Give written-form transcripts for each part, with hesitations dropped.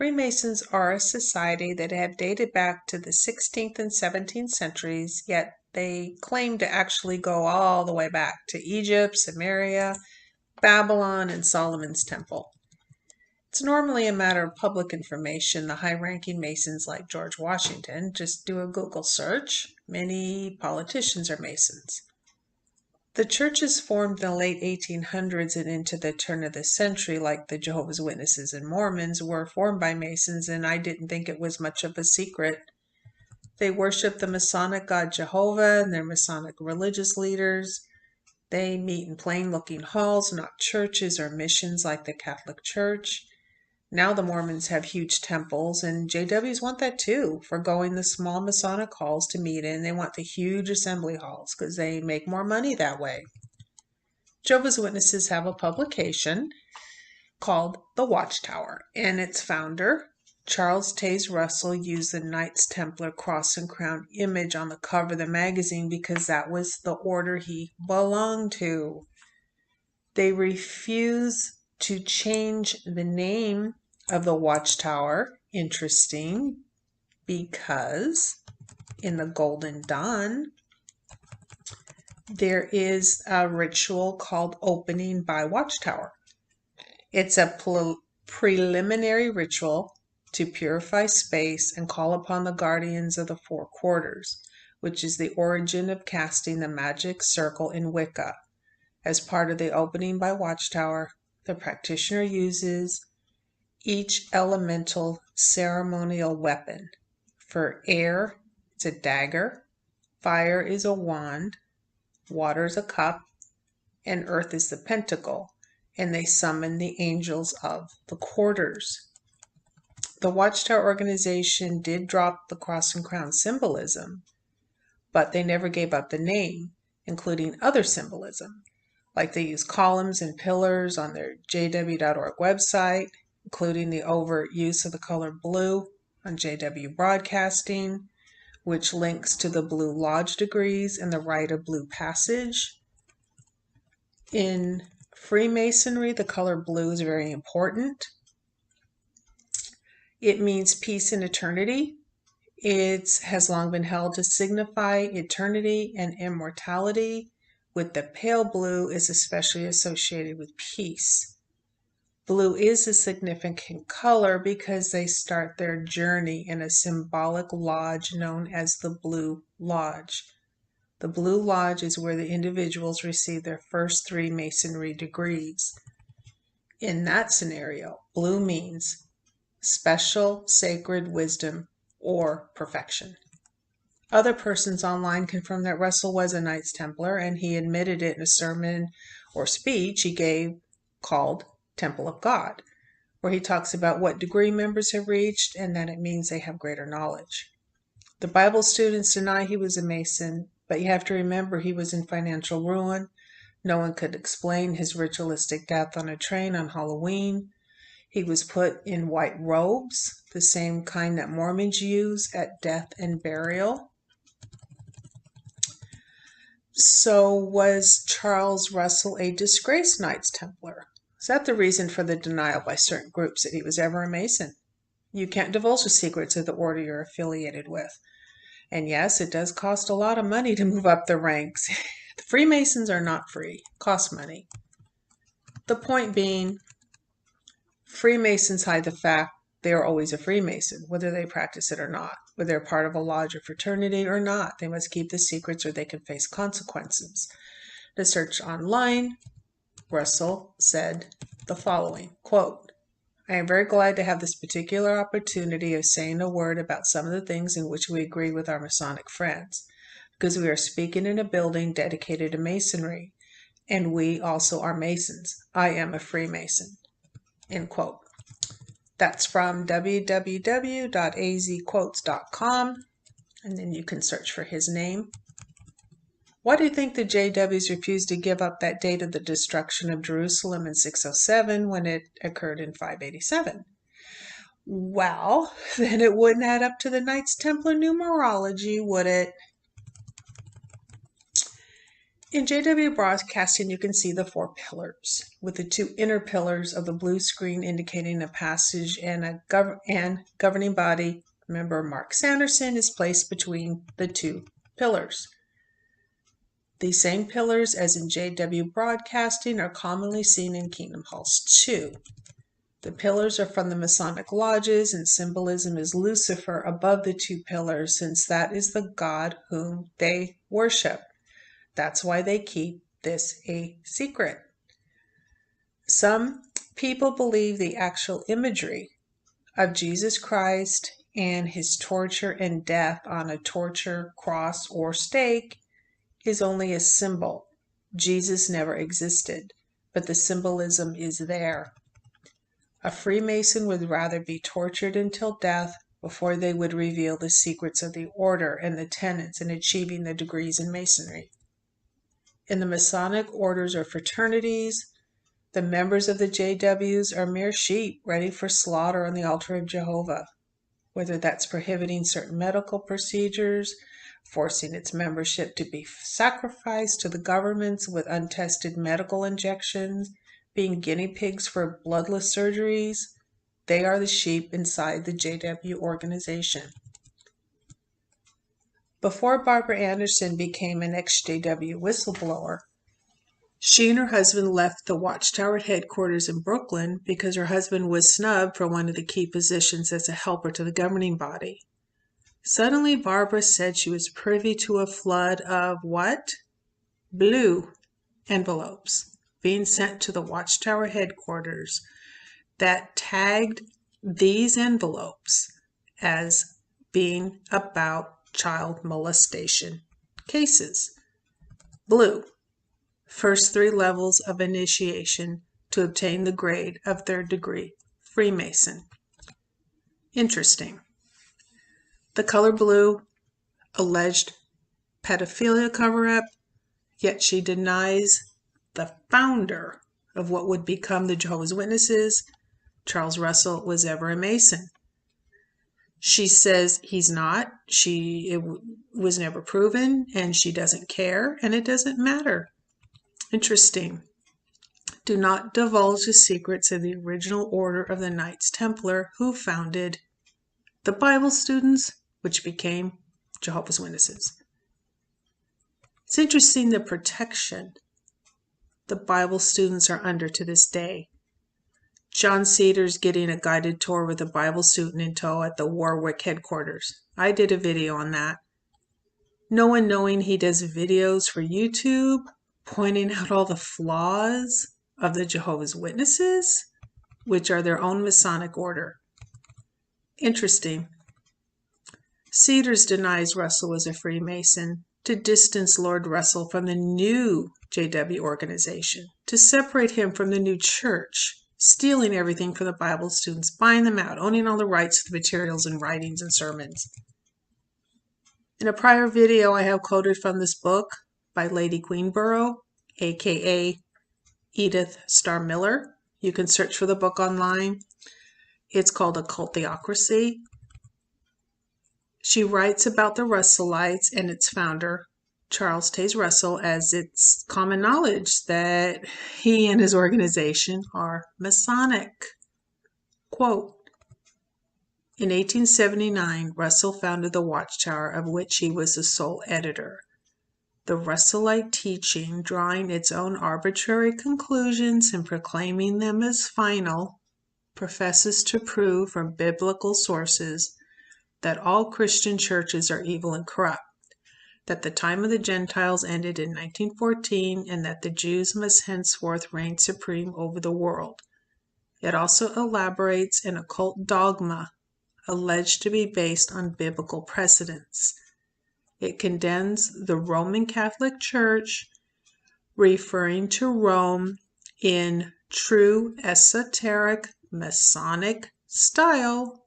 Freemasons are a society that have dated back to the 16th and 17th centuries, yet they claim to actually go all the way back to Egypt, Samaria, Babylon, and Solomon's Temple. It's normally a matter of public information. The high-ranking Masons like George Washington just do a Google search. Many politicians are Masons. The churches formed in the late 1800s and into the turn of the century, like the Jehovah's Witnesses and Mormons, were formed by Masons, and I didn't think it was much of a secret. They worship the Masonic god Jehovah and their Masonic religious leaders. They meet in plain-looking halls, not churches or missions like the Catholic Church. Now the Mormons have huge temples, and JWs want that too, forgoing the small Masonic halls to meet in. They want the huge assembly halls because they make more money that way. Jehovah's Witnesses have a publication called The Watchtower, and its founder, Charles Taze Russell, used the Knights Templar cross and crown image on the cover of the magazine because that was the order he belonged to. They refuse to change the name of the Watchtower. Interesting, because in the Golden Dawn, there is a ritual called opening by Watchtower. It's a preliminary ritual to purify space and call upon the guardians of the four quarters, which is the origin of casting the magic circle in Wicca. As part of the opening by Watchtower, the practitioner uses each elemental ceremonial weapon. For air, it's a dagger, fire is a wand, water is a cup, and earth is the pentacle, and they summon the angels of the quarters. The Watchtower organization did drop the cross and crown symbolism, but they never gave up the name, including other symbolism, like they use columns and pillars on their jw.org website, including the overt use of the color blue on JW Broadcasting, which links to the Blue Lodge degrees and the Rite of Blue Passage. In Freemasonry, the color blue is very important. It means peace and eternity. It has long been held to signify eternity and immortality, with the pale blue is especially associated with peace. Blue is a significant color because they start their journey in a symbolic lodge known as the Blue Lodge. The Blue Lodge is where the individuals receive their first 3 Masonry degrees. In that scenario, blue means special sacred wisdom or perfection. Other persons online confirm that Russell was a Knights Templar, and he admitted it in a sermon or speech he gave called Temple of God, where he talks about what degree members have reached and that it means they have greater knowledge. The Bible students deny he was a Mason, but you have to remember he was in financial ruin. No one could explain his ritualistic death on a train on Halloween. He was put in white robes, the same kind that Mormons use at death and burial. So was Charles Russell a disgraced Knights Templar? Is that the reason for the denial by certain groups that he was ever a Mason? You can't divulge the secrets of the order you're affiliated with. And yes, it does cost a lot of money to move up the ranks. The Freemasons are not free. It costs money. The point being, Freemasons hide the fact they are always a Freemason, whether they practice it or not. Whether they're part of a lodge or fraternity or not, they must keep the secrets or they can face consequences. To search online, Russell said the following, quote, "I am very glad to have this particular opportunity of saying a word about some of the things in which we agree with our Masonic friends, because we are speaking in a building dedicated to Masonry, and we also are Masons. I am a Freemason." End quote. That's from www.azquotes.com, and then you can search for his name. Why do you think the JWs refused to give up that date of the destruction of Jerusalem in 607 when it occurred in 587? Well, then it wouldn't add up to the Knights Templar numerology, would it? In JW Broadcasting, you can see the 4 pillars, with the 2 inner pillars of the blue screen indicating a passage and a governing body. Member Mark Sanderson is placed between the 2 pillars. These same pillars as in JW Broadcasting are commonly seen in Kingdom Halls 2. The pillars are from the Masonic lodges, and symbolism is Lucifer above the 2 pillars, since that is the god whom they worship. That's why they keep this a secret. Some people believe the actual imagery of Jesus Christ and his torture and death on a torture cross or stake is only a symbol. Jesus never existed, but the symbolism is there. A Freemason would rather be tortured until death before they would reveal the secrets of the order and the tenets in achieving the degrees in Masonry. In the Masonic orders or fraternities, the members of the JWs are mere sheep ready for slaughter on the altar of Jehovah, whether that's prohibiting certain medical procedures, forcing its membership to be sacrificed to the governments with untested medical injections, being guinea pigs for bloodless surgeries. They are the sheep inside the JW organization. Before Barbara Anderson became an ex-JW whistleblower, she and her husband left the Watchtower headquarters in Brooklyn because her husband was snubbed for one of the key positions as a helper to the governing body. Suddenly, Barbara said she was privy to a flood of what? Blue envelopes being sent to the Watchtower headquarters that tagged these envelopes as being about child molestation cases. Blue, first 3 levels of initiation to obtain the grade of 3rd degree Freemason. Interesting. The color blue, alleged pedophilia cover-up, yet she denies the founder of what would become the Jehovah's Witnesses, Charles Russell, was ever a Mason. She says he's not. It was never proven, and she doesn't care, and it doesn't matter. Interesting. Do not divulge the secrets of the original order of the Knights Templar who founded the Bible students, which became Jehovah's Witnesses. It's interesting the protection the Bible students are under to this day. John Cedars getting a guided tour with a Bible student in tow at the Warwick headquarters. I did a video on that. No one knowing he does videos for YouTube pointing out all the flaws of the Jehovah's Witnesses, which are their own Masonic order. Interesting. Cedars denies Russell was a Freemason to distance Lord Russell from the new JW organization, to separate him from the new church, stealing everything from the Bible students, buying them out, owning all the rights to the materials and writings and sermons. In a prior video, I have quoted from this book by Lady Queenborough, aka Edith Starr Miller. You can search for the book online. It's called Occult Theocracy. She writes about the Russellites and its founder, Charles Taze Russell, as it's common knowledge that he and his organization are Masonic. Quote, in 1879, Russell founded the Watchtower, of which he was the sole editor. The Russellite teaching, drawing its own arbitrary conclusions and proclaiming them as final, professes to prove from biblical sources that all Christian churches are evil and corrupt, that the time of the Gentiles ended in 1914, and that the Jews must henceforth reign supreme over the world. It also elaborates an occult dogma alleged to be based on biblical precedents. It condemns the Roman Catholic Church, referring to Rome in true esoteric Masonic style,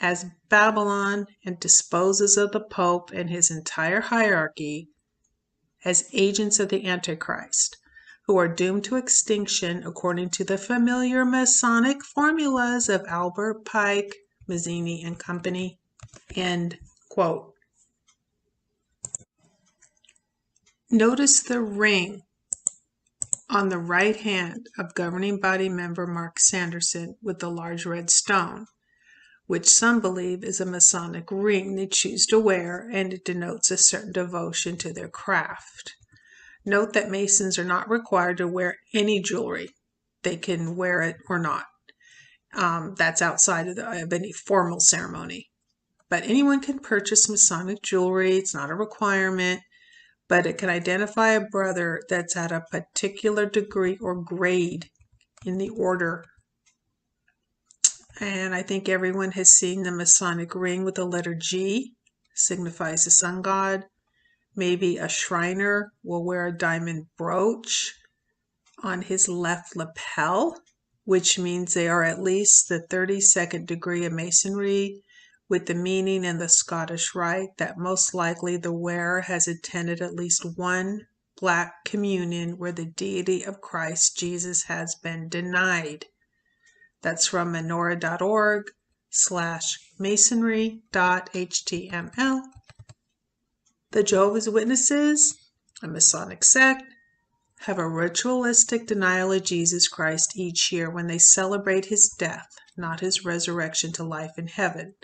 as Babylon, and disposes of the Pope and his entire hierarchy as agents of the Antichrist, who are doomed to extinction according to the familiar Masonic formulas of Albert Pike, Mazzini, and Company. End quote. Notice the ring on the right hand of governing body member Mark Sanderson with the large red stone, which some believe is a Masonic ring they choose to wear, and it denotes a certain devotion to their craft. Note that Masons are not required to wear any jewelry. They can wear it or not. That's outside of any formal ceremony. But anyone can purchase Masonic jewelry. It's not a requirement, but it can identify a brother that's at a particular degree or grade in the order. And I think everyone has seen the Masonic ring with the letter G, signifies the sun god. Maybe a Shriner will wear a diamond brooch on his left lapel, which means they are at least the 32nd degree of Masonry, with the meaning in the Scottish Rite that most likely the wearer has attended at least one Black communion where the deity of Christ Jesus has been denied. That's from menorah.org/masonry.html. The Jehovah's Witnesses, a Masonic sect, have a ritualistic denial of Jesus Christ each year when they celebrate his death, not his resurrection to life in heaven.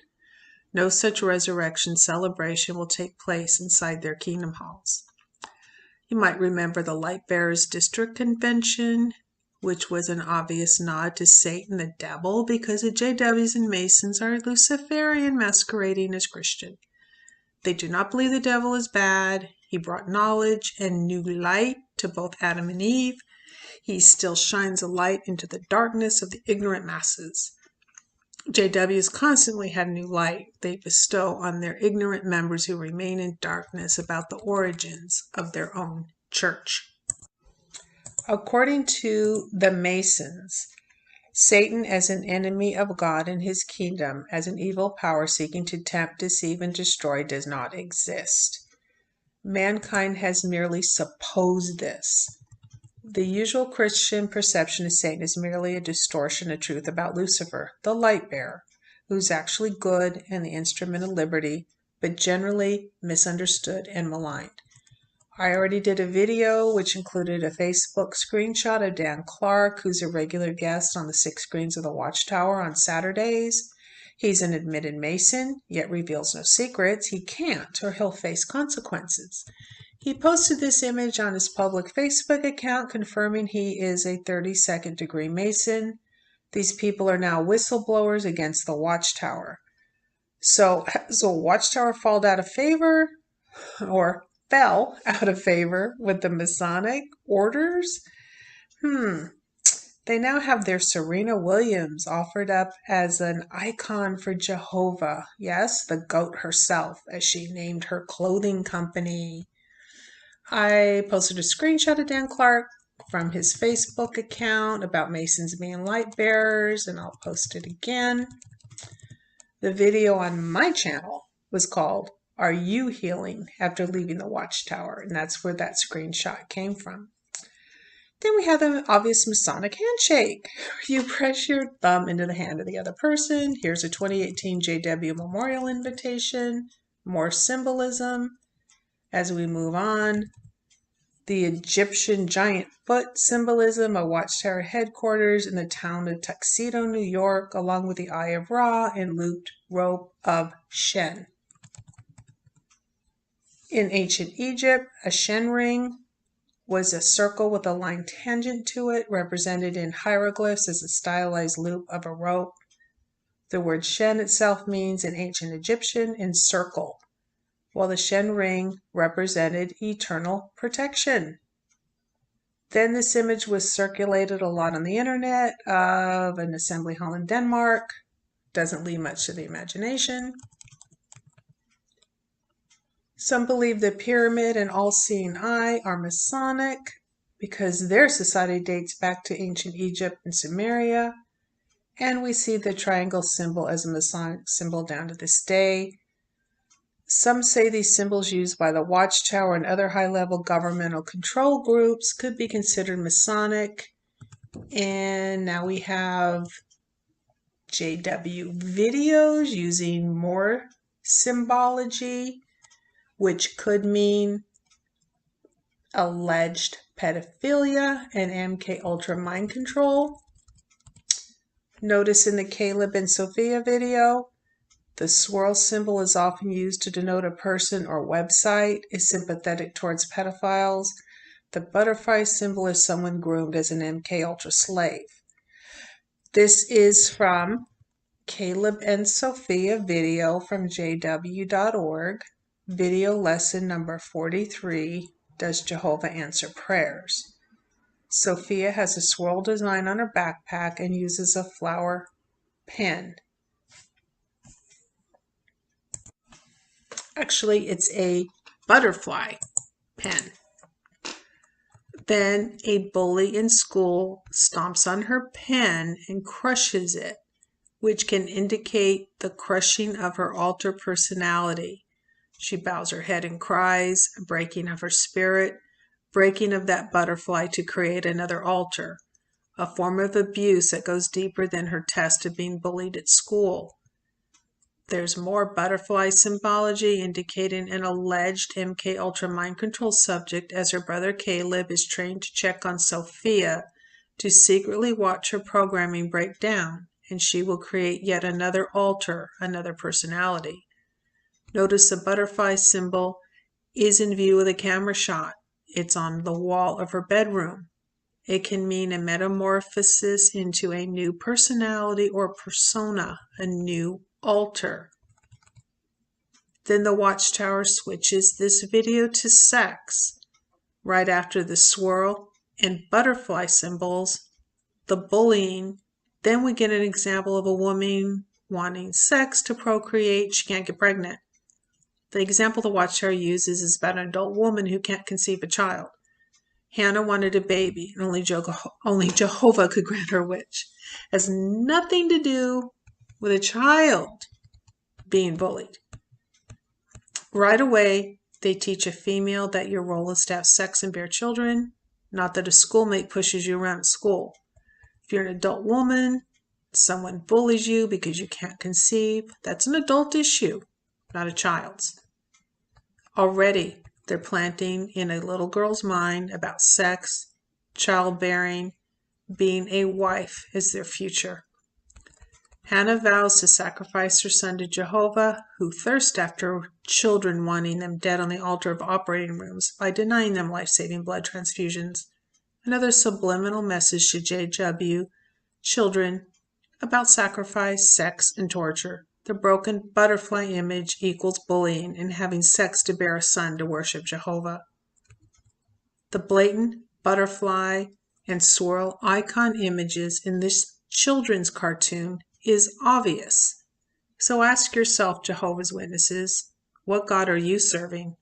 No such resurrection celebration will take place inside their kingdom halls. You might remember the Light Bearers District Convention, which was an obvious nod to Satan the devil because the JWs and Masons are Luciferian masquerading as Christian. They do not believe the devil is bad. He brought knowledge and new light to both Adam and Eve. He still shines a light into the darkness of the ignorant masses. JWs constantly have new light they bestow on their ignorant members who remain in darkness about the origins of their own church. According to the Masons, Satan as an enemy of God and his kingdom, as an evil power seeking to tempt, deceive, and destroy, does not exist. Mankind has merely supposed this. The usual Christian perception of Satan is merely a distortion of truth about Lucifer, the light bearer, who's actually good and the instrument of liberty, but generally misunderstood and maligned. I already did a video which included a Facebook screenshot of Dan Clark, who's a regular guest on the 6 screens of the Watchtower on Saturdays. He's an admitted Mason, yet reveals no secrets. He can't, or he'll face consequences. He posted this image on his public Facebook account confirming he is a 32nd degree Mason. These people are now whistleblowers against the Watchtower. So has the Watchtower fallen out of favor, or fell out of favor with the Masonic orders? They now have their Serena Williams offered up as an icon for Jehovah. Yes, the goat herself, as she named her clothing company. I posted a screenshot of Dan Clark from his Facebook account about Masons being light bearers, and I'll post it again. The video on my channel was called, "Are You Healing After Leaving the Watchtower?" And that's where that screenshot came from. Then we have the obvious Masonic handshake. You press your thumb into the hand of the other person. Here's a 2018 JW Memorial invitation. More symbolism. As we move on, the Egyptian giant foot symbolism of Watchtower headquarters in the town of Tuxedo, New York, along with the Eye of Ra and looped rope of Shen. In ancient Egypt, a Shen ring was a circle with a line tangent to it, represented in hieroglyphs as a stylized loop of a rope. The word Shen itself means, in ancient Egyptian, encircle, while the Shen ring represented eternal protection. Then this image was circulated a lot on the internet of an assembly hall in Denmark. Doesn't leave much to the imagination. Some believe the pyramid and all-seeing eye are Masonic because their society dates back to ancient Egypt and Sumeria. And we see the triangle symbol as a Masonic symbol down to this day. Some say these symbols used by the Watchtower and other high-level governmental control groups could be considered Masonic. And now we have JW videos using more symbology, which could mean alleged pedophilia and MK Ultra mind control. Notice in the Caleb and Sophia video, the swirl symbol is often used to denote a person or website is sympathetic towards pedophiles. The butterfly symbol is someone groomed as an MK Ultra slave. This is from Caleb and Sophia video from jw.org, video lesson number 43, Does Jehovah Answer Prayers? Sophia has a swirl design on her backpack and uses a flower pen. Actually, it's a butterfly pen. Then a bully in school stomps on her pen and crushes it, which can indicate the crushing of her alter personality. She bows her head and cries, a breaking of her spirit, breaking of that butterfly to create another alter, a form of abuse that goes deeper than her test of being bullied at school. There's more butterfly symbology indicating an alleged MK Ultra mind control subject as her brother Caleb is trained to check on Sophia to secretly watch her programming break down, and she will create yet another alter, another personality. Notice the butterfly symbol is in view of the camera shot. It's on the wall of her bedroom. It can mean a metamorphosis into a new personality or persona, a new alter. Then the Watchtower switches this video to sex. Right after the swirl and butterfly symbols, the bullying, then we get an example of a woman wanting sex to procreate. She can't get pregnant. The example the Watchtower uses is about an adult woman who can't conceive a child. Hannah wanted a baby, and only Jehovah could grant her wish. It has nothing to do with a child being bullied. Right away, they teach a female that your role is to have sex and bear children, not that a schoolmate pushes you around at school. If you're an adult woman, someone bullies you because you can't conceive, that's an adult issue, not a child's. Already, they're planting in a little girl's mind about sex, childbearing, being a wife is their future. Hannah vows to sacrifice her son to Jehovah, who thirsts after children, wanting them dead on the altar of operating rooms by denying them life-saving blood transfusions. Another subliminal message to JW children about sacrifice, sex, and torture. The broken butterfly image equals bullying and having sex to bear a son to worship Jehovah. The blatant butterfly and swirl icon images in this children's cartoon is obvious. So ask yourself, Jehovah's Witnesses, what God are you serving?